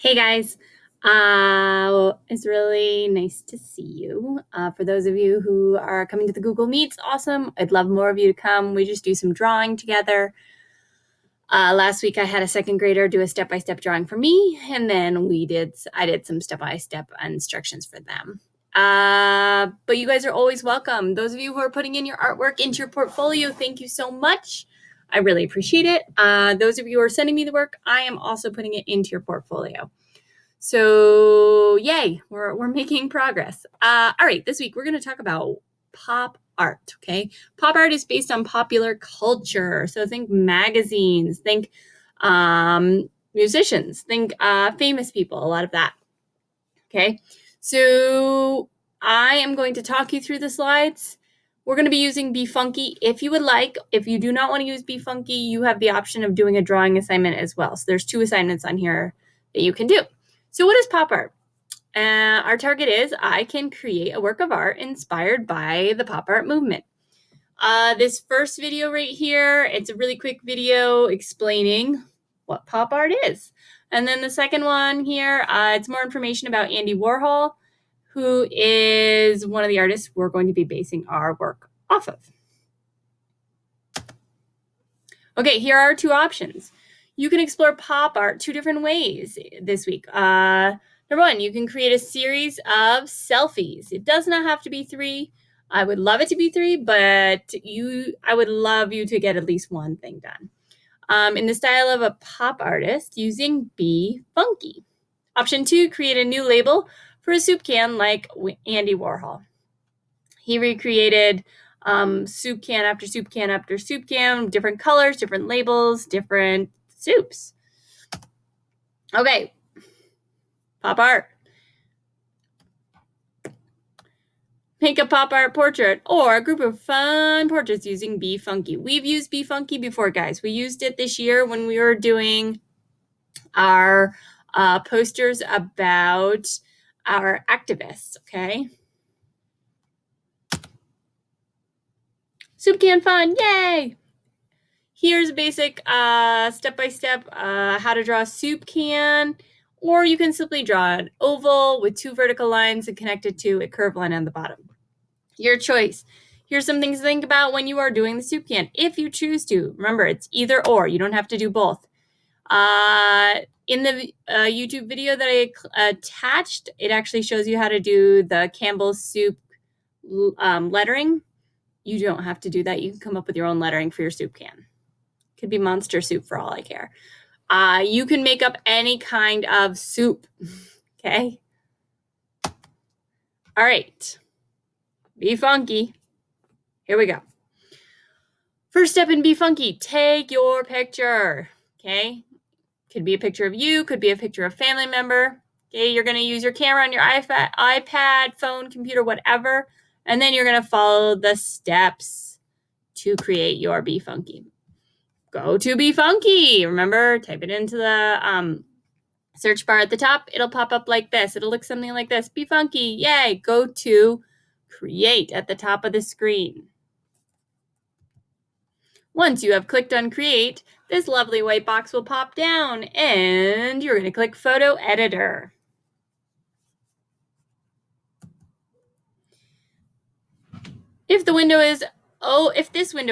Hey guys, it's really nice to see you. For those of you who are coming to the Google Meets, awesome. I'd love more of you to come. We just do some drawing together. Last week I had a second grader do a step-by-step drawing for me, and then I did some step-by-step instructions for them. But you guys are always welcome. Those of you who are putting in your artwork into your portfolio, thank you so much. I really appreciate it. Those of you who are sending me the work, I am also putting it into your portfolio. So yay, we're making progress. All right, this week we're going to talk about pop art, okay? Pop art is based on popular culture. So think magazines, think musicians, think famous people, a lot of that, okay? So I am going to talk you through the slides. We're going to be using BeFunky. If you would like, if you do not want to use BeFunky, you have the option of doing a drawing assignment as well. So there's 2 assignments on here that you can do. So what is pop art? Our target is I can create a work of art inspired by the pop art movement. This first video right here, it's a really quick video explaining what pop art is. And then the second one here, it's more information about Andy Warhol, who is one of the artists we're going to be basing our work off of. Okay, here are 2 options. You can explore pop art 2 different ways this week. Number 1, you can create a series of selfies. It does not have to be 3. I would love it to be 3, but I would love you to get at least one thing done. In the style of a pop artist using BeFunky. Option 2, create a new label for a soup can like Andy Warhol. He recreated soup can after soup can after soup can, different colors, different labels, different soups. Okay, pop art. Make a pop art portrait or a group of fun portraits using BeFunky. We've used BeFunky before, guys. We used it this year when we were doing our posters about our activists, okay? Soup can fun, yay! Here's a basic step-by-step how to draw a soup can, or you can simply draw an oval with 2 vertical lines and connect it to a curved line on the bottom. Your choice. Here's some things to think about when you are doing the soup can, if you choose to. Remember, it's either or. You don't have to do both. In the YouTube video that I attached, it actually shows you how to do the Campbell's soup lettering. You don't have to do that. You can come up with your own lettering for your soup can. Could be monster soup for all I care. You can make up any kind of soup, okay? All right, BeFunky. Here we go. First step in BeFunky, take your picture, okay? Could be a picture of you, could be a picture of a family member. Okay, you're gonna use your camera on your iPad, phone, computer, whatever, and then you're gonna follow the steps to create your BeFunky. Go to BeFunky. Remember, type it into the search bar at the top. It'll pop up like this. It'll look something like this. BeFunky, yay. Go to Create at the top of the screen. Once you have clicked on Create, this lovely white box will pop down and you're going to click Photo Editor. If this window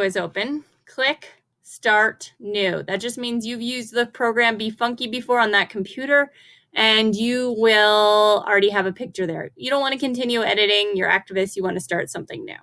is open, click Start New. That just means you've used the program BeFunky before on that computer and you will already have a picture there. You don't want to continue editing your activist. You want to start something new,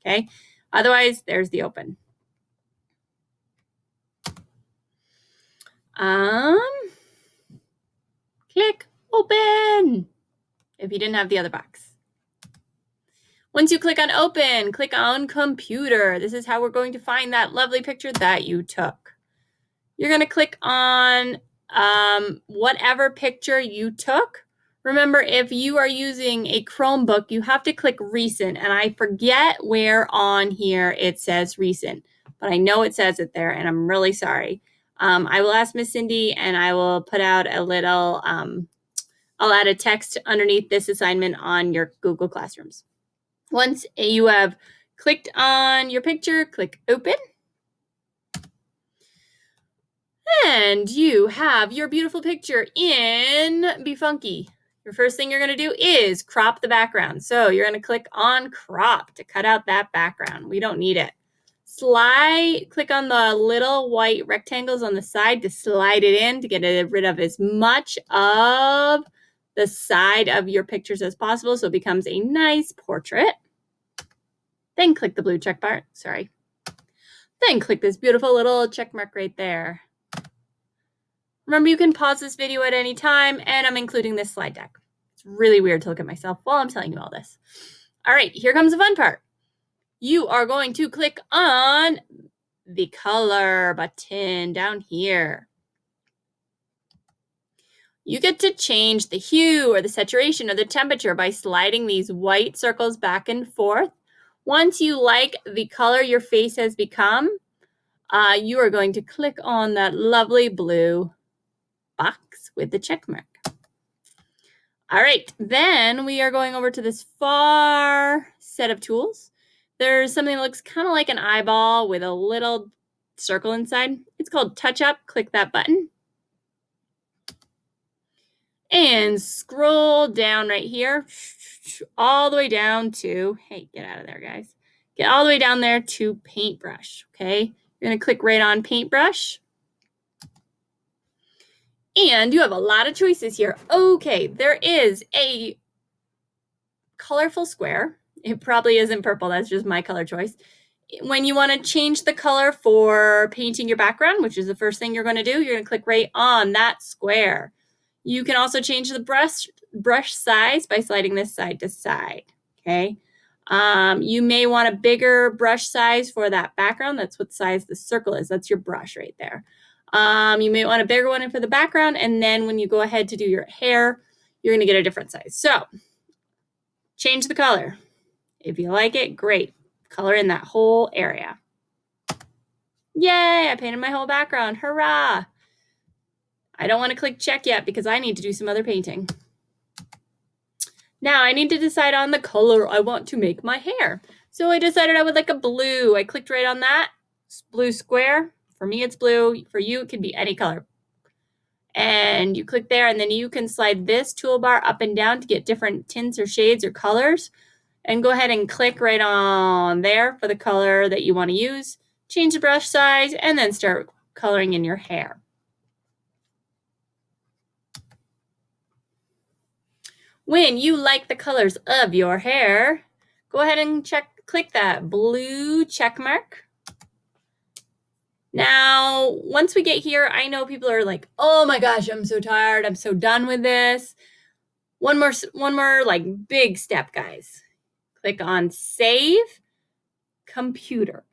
okay? Otherwise, there's the open. Click Open if you didn't have the other box. Once you click on Open, click on Computer. This is how we're going to find that lovely picture that you took. You're going to click on whatever picture you took. Remember, if you are using a Chromebook, you have to click Recent, and I forget where on here it says Recent, but I know it says it there, and I'm really sorry. I will ask Miss Cindy, and I will put out a little, I'll add a text underneath this assignment on your Google Classrooms. Once you have clicked on your picture, click Open. And you have your beautiful picture in Be Funky. Your first thing you're going to do is crop the background. So you're going to click on crop to cut out that background. We don't need it. Click on the little white rectangles on the side to slide it in to get rid of as much of the side of your pictures as possible so it becomes a nice portrait. Then click the blue check mark. Sorry. Then click this beautiful little check mark right there. Remember, you can pause this video at any time, and I'm including this slide deck. It's really weird to look at myself while I'm telling you all this. All right, here comes the fun part. You are going to click on the color button down here. You get to change the hue or the saturation or the temperature by sliding these white circles back and forth. Once you like the color your face has become, you are going to click on that lovely blue box with the check mark. All right, then we are going over to this far set of tools. There's something that looks kind of like an eyeball with a little circle inside. It's called Touch Up. Click that button. And scroll down right here, all the way down to, hey, get out of there, guys. Get all the way down there to Paintbrush, okay? You're going to click right on Paintbrush. And you have a lot of choices here. Okay, there is a colorful square. It probably isn't purple. That's just my color choice. When you want to change the color for painting your background, which is the first thing you're going to do, you're going to click right on that square. You can also change the brush size by sliding this side to side, okay? You may want a bigger brush size for that background. That's what size the circle is. That's your brush right there. You may want a bigger one for the background, and then when you go ahead to do your hair, you're going to get a different size. So change the color. If you like it, great. Color in that whole area. Yay, I painted my whole background. Hurrah! I don't want to click check yet because I need to do some other painting. Now I need to decide on the color I want to make my hair. So I decided I would like a blue. I clicked right on that blue square. For me, it's blue. For you, it can be any color. And you click there, and then you can slide this toolbar up and down to get different tints or shades or colors. And go ahead and click right on there for the color that you want to use. Change the brush size, and then start coloring in your hair. When you like the colors of your hair, go ahead and click that blue check mark. Now, once we get here, I know people are like, oh my gosh, I'm so tired. I'm so done with this. One more like big step, guys. Click on Save Computer.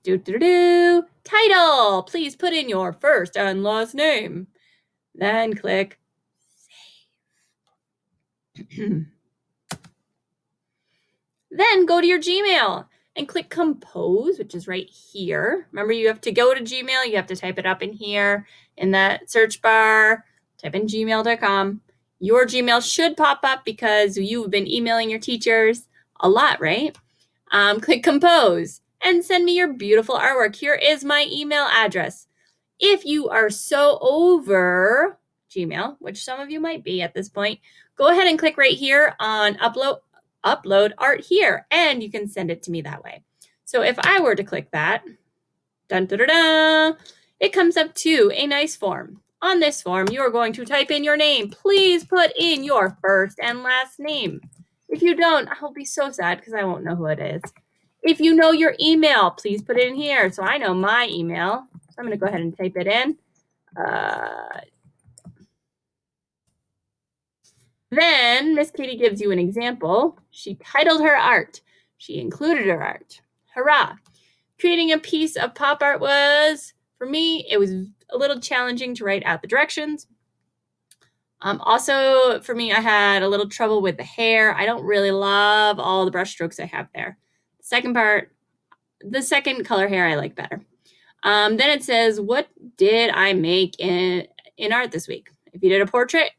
Title. Please put in your first and last name. Then click Save. Then go to your Gmail and click Compose, which is right here. Remember, you have to go to Gmail. You have to type it up in here in that search bar. Type in gmail.com. Your Gmail should pop up because you've been emailing your teachers a lot, right? Click Compose and send me your beautiful artwork. Here is my email address. If you are so over Gmail, which some of you might be at this point, go ahead and click right here on upload art here, and you can send it to me that way. So if I were to click that, it comes up to a nice form. On this form, you are going to type in your name. Please put in your first and last name. If you don't, I'll be so sad because I won't know who it is. If you know your email, please put it in here so I know my email. So I'm going to go ahead and type it in. Then Miss Katie gives you an example. She titled her art. She included her art. Hurrah! Creating a piece of pop art was, for me, it was a little challenging to write out the directions. Also, for me, I had a little trouble with the hair. I don't really love all the brush strokes I have there. The second color hair I like better. Then it says, what did I make in art this week? If you did a portrait,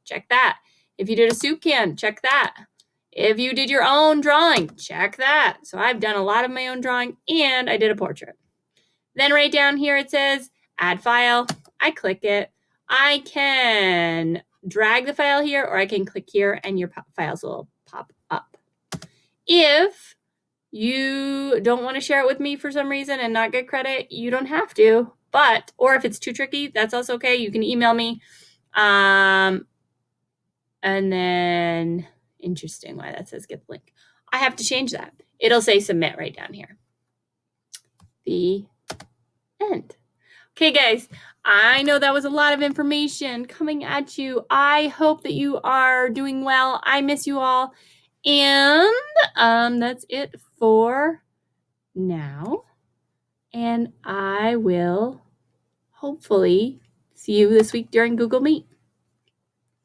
check that. If you did a soup can, check that. If you did your own drawing, check that. So I've done a lot of my own drawing and I did a portrait. Then right down here it says add file. I click it. I can drag the file here, or I can click here and your files will pop up. If you don't want to share it with me for some reason and not get credit, you don't have to. But, or if it's too tricky, that's also okay. You can email me. And then, interesting why that says get the link. I have to change that. It'll say submit right down here. The end. Okay, guys, I know that was a lot of information coming at you. I hope that you are doing well. I miss you all. And that's it for now. And I will hopefully see you this week during Google Meet.